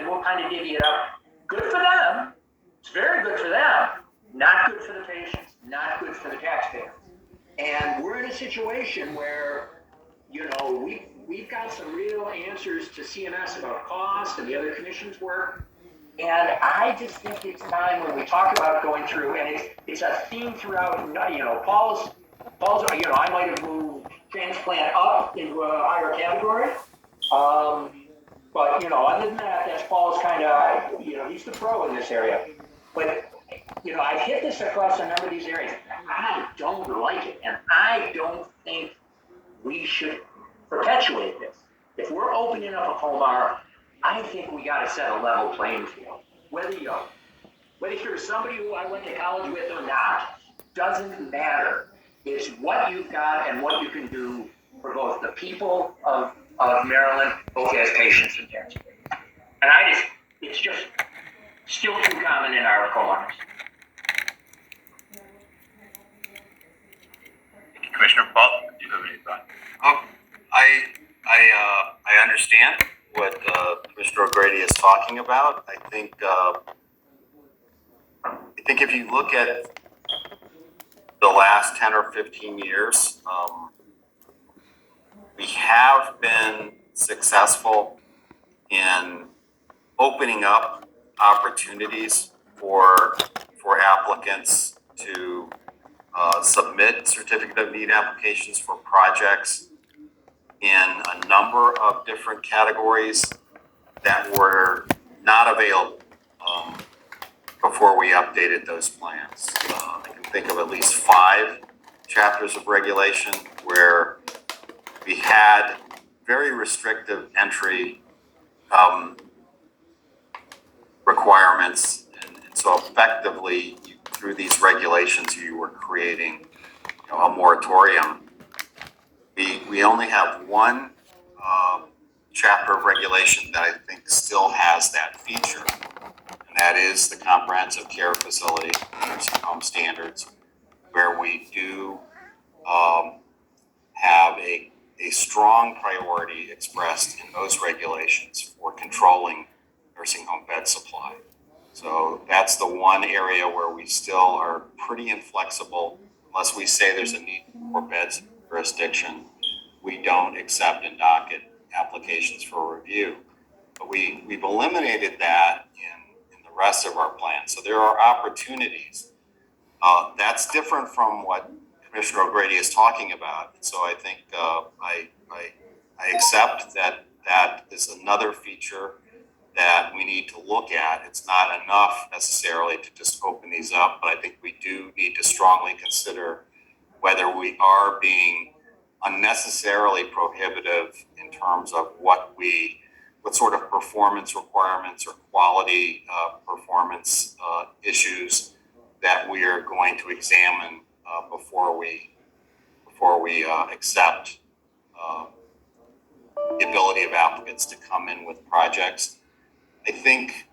and we'll kind of divvy it up. Good for them. It's very good for them. Not good for the patients. Not good for the taxpayer. And we're in a situation where, we've got some real answers to CMS about cost and the other commission's work. And I just think it's time when we talk about going through, and it's a theme throughout, Paul's, I might have moved transplant up into a higher category. But, other than that, that's Paul's kind of, he's the pro in this area. But, I've hit this across a number of these areas. I don't like it, and I don't think we should perpetuate this. If we're opening up a Colmar, I think we got to set a level playing field. Whether you're somebody who I went to college with or not, doesn't matter. It's what you've got and what you can do for both the people of Maryland, both as patients and taxpayers. And it's just still too common in our Colmars. Commissioner Paul, do you have any thoughts? I understand what Commissioner O'Grady is talking about. I think if you look at the last 10 or 15 years, we have been successful in opening up opportunities for applicants to submit certificate of need applications for projects in a number of different categories that were not available before we updated those plans. I can think of at least 5 chapters of regulation where we had very restrictive entry requirements, and so effectively through these regulations you were creating a moratorium. We only have one chapter of regulation that I think still has that feature, and that is the comprehensive care facility nursing home standards, where we do have a strong priority expressed in those regulations for controlling nursing home bed supply. So that's the one area where we still are pretty inflexible. Unless we say there's a need for beds in jurisdiction, we don't accept and docket applications for review. But we've eliminated that in the rest of our plan. So there are opportunities. That's different from what Commissioner O'Grady is talking about. So I think I accept that is another feature that we need to look at. It's not enough necessarily to just open these up, but I think we do need to strongly consider whether we are being unnecessarily prohibitive in terms of what sort of performance requirements or quality performance issues that we are going to examine before we accept the ability of applicants to come in with projects. I think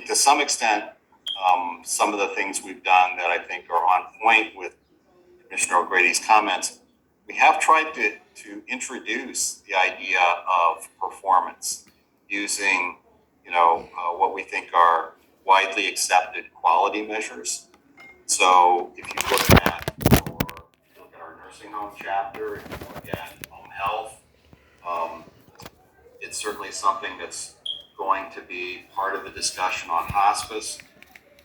to some extent, some of the things we've done that I think are on point with Commissioner O'Grady's comments, we have tried to introduce the idea of performance using, what we think are widely accepted quality measures. So if you look at our nursing home chapter, if you look at home health, it's certainly something that's going to be part of the discussion on hospice.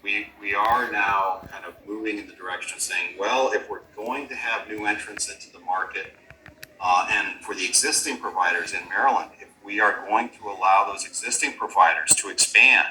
We are now kind of moving in the direction of saying, well, if we're going to have new entrants into the market, and for the existing providers in Maryland, if we are going to allow those existing providers to expand